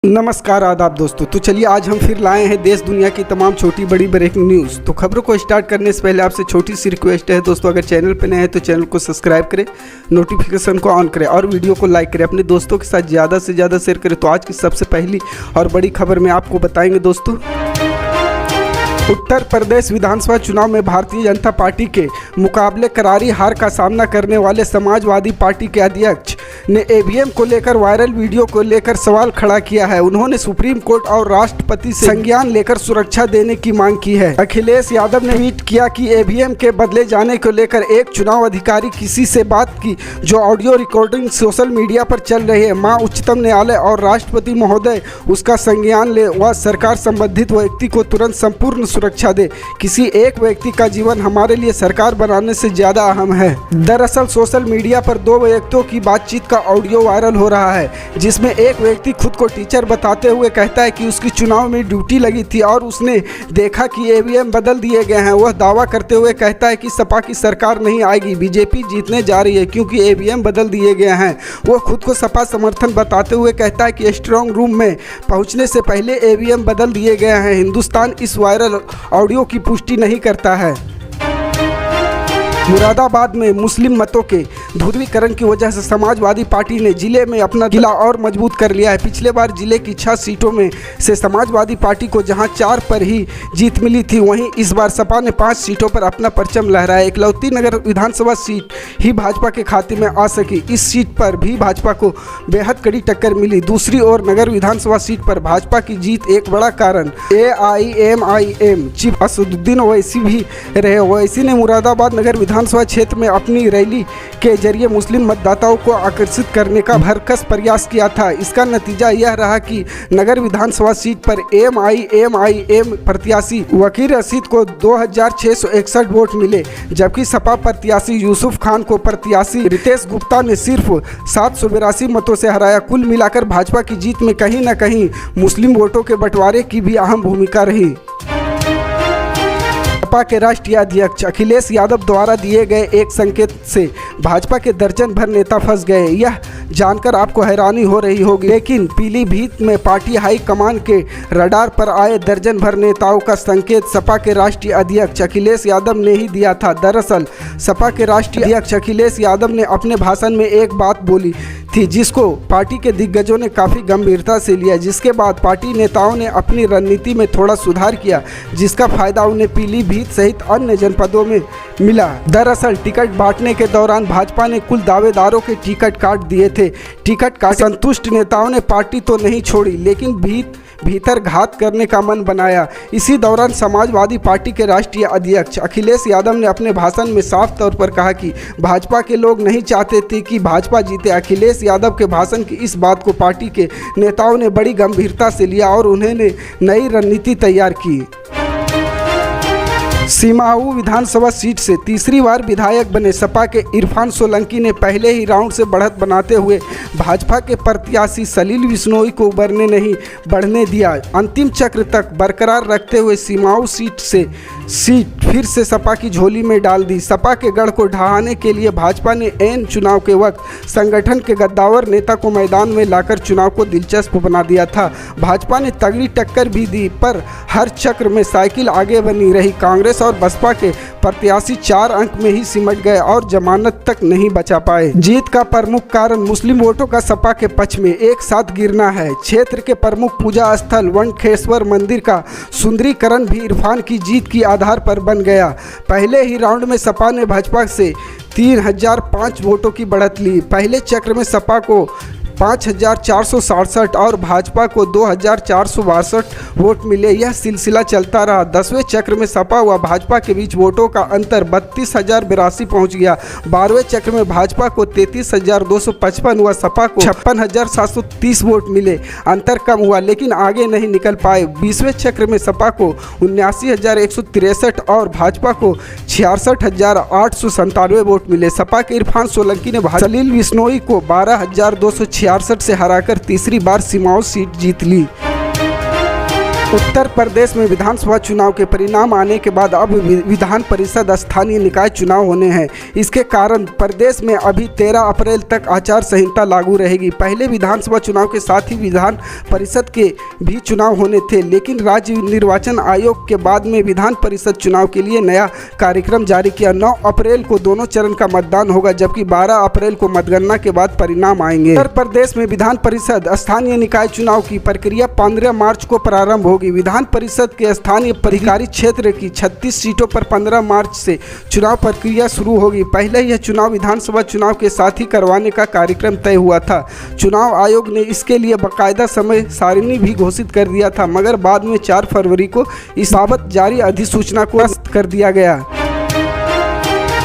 नमस्कार आदाब दोस्तों। तो चलिए आज हम फिर लाए हैं देश दुनिया की तमाम छोटी बड़ी ब्रेकिंग न्यूज़। तो खबरों को स्टार्ट करने से पहले आपसे छोटी सी रिक्वेस्ट है दोस्तों, अगर चैनल पर नए हैं तो चैनल को सब्सक्राइब करें, नोटिफिकेशन को ऑन करें और वीडियो को लाइक करें, अपने दोस्तों के साथ ज़्यादा से ज़्यादा शेयर करें। तो आज की सबसे पहली और बड़ी खबर में आपको बताएंगे दोस्तों, उत्तर प्रदेश विधानसभा चुनाव में भारतीय जनता पार्टी के मुकाबले करारी हार का सामना करने वाले समाजवादी पार्टी के अध्यक्ष ने ईवीएम को लेकर वायरल वीडियो को लेकर सवाल खड़ा किया है। उन्होंने सुप्रीम कोर्ट और राष्ट्रपति से संज्ञान लेकर सुरक्षा देने की मांग की है। अखिलेश यादव ने ट्वीट किया कि ईवीएम के बदले जाने को लेकर एक चुनाव अधिकारी किसी से बात की जो ऑडियो रिकॉर्डिंग सोशल मीडिया पर चल रही है। मां उच्चतम न्यायालय और राष्ट्रपति महोदय उसका संज्ञान ले व सरकार संबंधित व्यक्ति को तुरंत संपूर्ण सुरक्षा दे। किसी एक व्यक्ति का जीवन हमारे लिए सरकार बनाने से ज्यादा अहम है। दरअसल सोशल मीडिया पर दो व्यक्तियों की बातचीत का ऑडियो वायरल हो रहा है, जिसमें एक व्यक्ति खुद को टीचर बताते हुए कहता है कि उसकी चुनाव में ड्यूटी लगी थी और उसने देखा कि ईवीएम बदल दिए गए हैं। वह दावा करते हुए कहता है कि सपा की सरकार नहीं आएगी, बीजेपी जीतने जा रही है क्योंकि ईवीएम बदल दिए गए हैं। वह खुद को सपा समर्थन बताते हुए कहता है कि स्ट्रांग रूम में पहुंचने से पहले ईवीएम बदल दिए गए हैं। हिंदुस्तान इस वायरल ऑडियो की पुष्टि नहीं करता है। मुरादाबाद में मुस्लिम मतों के ध्रुवीकरण की वजह से समाजवादी पार्टी ने जिले में अपना किला और मजबूत कर लिया है। पिछले बार जिले की 6 सीटों में से समाजवादी पार्टी को जहां 4 पर ही जीत मिली थी, वहीं इस बार सपा ने 5 सीटों पर अपना परचम लहराया। इकलौती नगर विधानसभा सीट ही भाजपा के खाते में आ सकी। इस सीट पर भी भाजपा को बेहद कड़ी टक्कर मिली। दूसरी ओर नगर विधानसभा सीट पर भाजपा की जीत एक बड़ा कारण AIMIM चीफ असदुद्दीन ओवैसी भी रहे। ओवैसी ने मुरादाबाद नगर विधानसभा क्षेत्र में अपनी रैली के जरिए मुस्लिम मतदाताओं को आकर्षित करने का भरकस प्रयास किया था। इसका नतीजा यह रहा कि नगर विधानसभा सीट पर AIMIM प्रत्याशी वकील रशीद को 2661 वोट मिले, जबकि सपा प्रत्याशी यूसुफ खान को प्रत्याशी रितेश गुप्ता ने सिर्फ 782 मतों से हराया। कुल मिलाकर भाजपा की जीत में कहीं न कहीं मुस्लिम वोटों के बंटवारे की भी अहम भूमिका रही। सपा के राष्ट्रीय अध्यक्ष अखिलेश यादव द्वारा दिए गए एक संकेत से भाजपा के दर्जन भर नेता फंस गए। यह जानकर आपको हैरानी हो रही होगी, लेकिन पीलीभीत में पार्टी हाई कमान के रडार पर आए दर्जन भर नेताओं का संकेत सपा के राष्ट्रीय अध्यक्ष अखिलेश यादव ने ही दिया था। दरअसल सपा के राष्ट्रीय अध्यक्ष अखिलेश यादव ने अपने भाषण में एक बात बोली थी जिसको पार्टी के दिग्गजों ने काफ़ी गंभीरता से लिया, जिसके बाद पार्टी नेताओं ने अपनी रणनीति में थोड़ा सुधार किया, जिसका फायदा उन्हें पीलीभीत सहित अन्य जनपदों में मिला। दरअसल टिकट बांटने के दौरान भाजपा ने कुल दावेदारों के टिकट काट दिए थे। टिकट काट संतुष्ट नेताओं ने पार्टी तो नहीं छोड़ी, लेकिन भीतर घात करने का मन बनाया। इसी दौरान समाजवादी पार्टी के राष्ट्रीय अध्यक्ष अखिलेश यादव ने अपने भाषण में साफ तौर पर कहा कि भाजपा के लोग नहीं चाहते थे कि भाजपा जीते। अखिलेश यादव के भाषण की इस बात को पार्टी के नेताओं ने बड़ी गंभीरता से लिया और उन्होंने नई रणनीति तैयार की। सीमाऊ विधानसभा सीट से तीसरी बार विधायक बने सपा के इरफान सोलंकी ने पहले ही राउंड से बढ़त बनाते हुए भाजपा के प्रत्याशी सलील बिश्नोई को उभरने नहीं बढ़ने दिया। अंतिम चक्र तक बरकरार रखते हुए सीमाऊ सीट फिर से सपा की झोली में डाल दी। सपा के गढ़ को ढहाने के लिए भाजपा ने ऐन चुनाव के वक्त संगठन के गद्दावर नेता को मैदान में लाकर चुनाव को दिलचस्प बना दिया था। भाजपा ने तगड़ी टक्कर भी दी, पर हर चक्र में साइकिल आगे बनी रही। कांग्रेस और बसपा के प्रत्याशी 4 अंक में ही सिमट गए और जमानत तक नहीं बचा पाए। जीत का प्रमुख कारण मुस्लिम वोटों का सपा के पक्ष में एक साथ गिरना है। क्षेत्र के प्रमुख पूजा स्थल वनखेश्वर मंदिर का सुंदरीकरण भी इरफान की जीत की आधार पर बन गया। पहले ही राउंड में सपा ने भाजपा से 3005 वोटों की बढ़त ली। पहले चक्र में सपा को 5467 और भाजपा को 2462 वोट मिले। यह सिलसिला चलता रहा। 10वें चक्र में सपा व भाजपा के बीच वोटों का अंतर 32,082 पहुंच गया। 12वें चक्र में भाजपा को 33,255 व सपा को 56,730 वोट मिले। अंतर कम हुआ लेकिन आगे नहीं निकल पाए। 20वें चक्र में सपा को 79,163 और भाजपा को 66,897 वोट मिले। सपा के इरफान सोलंकी ने सलील बिश्नोई को 12,266 से हराकर तीसरी बार सीमाओं सीट जीत ली। उत्तर प्रदेश में विधानसभा चुनाव के परिणाम आने के बाद अब विधान परिषद स्थानीय निकाय चुनाव होने हैं। इसके कारण प्रदेश में अभी 13 अप्रैल तक आचार संहिता लागू रहेगी। पहले विधानसभा चुनाव के साथ ही विधान परिषद के भी चुनाव होने थे, लेकिन राज्य निर्वाचन आयोग के बाद में विधान परिषद चुनाव के लिए नया कार्यक्रम जारी किया। 9 अप्रैल को दोनों चरण का मतदान होगा, जबकि 12 अप्रैल को मतगणना के बाद परिणाम आएंगे। उत्तर प्रदेश में विधान परिषद स्थानीय निकाय चुनाव की प्रक्रिया 15 मार्च को प्रारंभ होगी। विधान परिषद के स्थानीय अधिकारी क्षेत्र की 36 सीटों पर 15 मार्च से चुनाव प्रक्रिया शुरू होगी। पहले यह चुनाव विधानसभा चुनाव के साथ ही करवाने का कार्यक्रम तय हुआ था। चुनाव आयोग ने इसके लिए बाकायदा समय सारिणी भी घोषित कर दिया था, मगर बाद में 4 फरवरी को इस बाबत जारी अधिसूचना को रद्द कर दिया गया।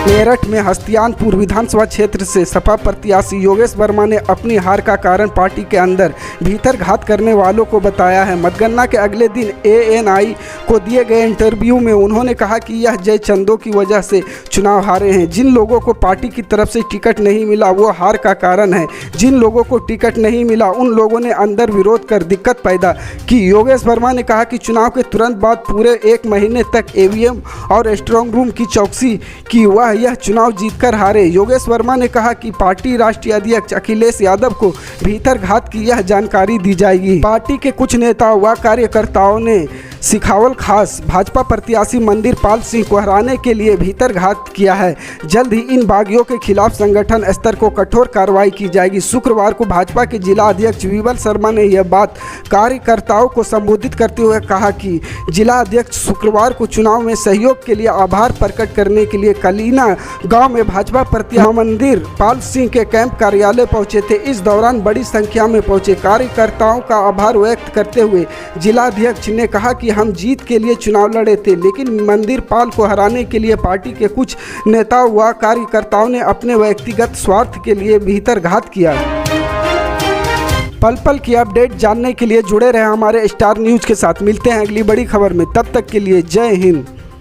मेरठ में हस्तियानपुर विधानसभा क्षेत्र से सपा प्रत्याशी योगेश वर्मा ने अपनी हार का कारण पार्टी के अंदर भीतर घात करने वालों को बताया है। मतगणना के अगले दिन ANI को दिए गए इंटरव्यू में उन्होंने कहा कि यह जय चंदों की वजह से चुनाव हारे हैं। जिन लोगों को पार्टी की तरफ से टिकट नहीं मिला वो हार का कारण है। जिन लोगों को टिकट नहीं मिला उन लोगों ने अंदर विरोध कर दिक्कत पैदा की। योगेश वर्मा ने कहा कि चुनाव के तुरंत बाद पूरे 1 महीने तक EVM और स्ट्रांग रूम की चौकसी की, वह यह चुनाव जीतकर हारे। योगेश वर्मा ने कहा कि पार्टी राष्ट्रीय अध्यक्ष अखिलेश यादव को भीतर घात की यह जानकारी दी जाएगी। पार्टी के कुछ नेताओं व कार्यकर्ताओं ने सिखावल खास भाजपा प्रत्याशी मंदिर पाल सिंह को हराने के लिए भीतर घात किया है। जल्द ही इन बागियों के खिलाफ संगठन स्तर को कठोर कार्रवाई की जाएगी। शुक्रवार को भाजपा के जिला अध्यक्ष विमल शर्मा ने यह बात कार्यकर्ताओं को संबोधित करते हुए कहा कि जिला अध्यक्ष शुक्रवार को चुनाव में सहयोग के लिए आभार प्रकट करने के लिए कलीना गांव में भाजपा प्रत्याशी मंदिर पाल सिंह के कैंप कार्यालय पहुंचे थे। इस दौरान बड़ी संख्या में पहुंचे कार्यकर्ताओं का आभार व्यक्त करते हुए जिलाध्यक्ष ने कहा कि हम जीत के लिए चुनाव लड़े थे, लेकिन मंदिर पाल को हराने के लिए पार्टी के कुछ नेताओं व कार्यकर्ताओं ने अपने व्यक्तिगत स्वार्थ के लिए भीतर घात किया। पल पल की अपडेट जानने के लिए जुड़े रहे हमारे स्टार न्यूज़ के साथ। मिलते हैं अगली बड़ी खबर में, तब तक के लिए जय हिंद।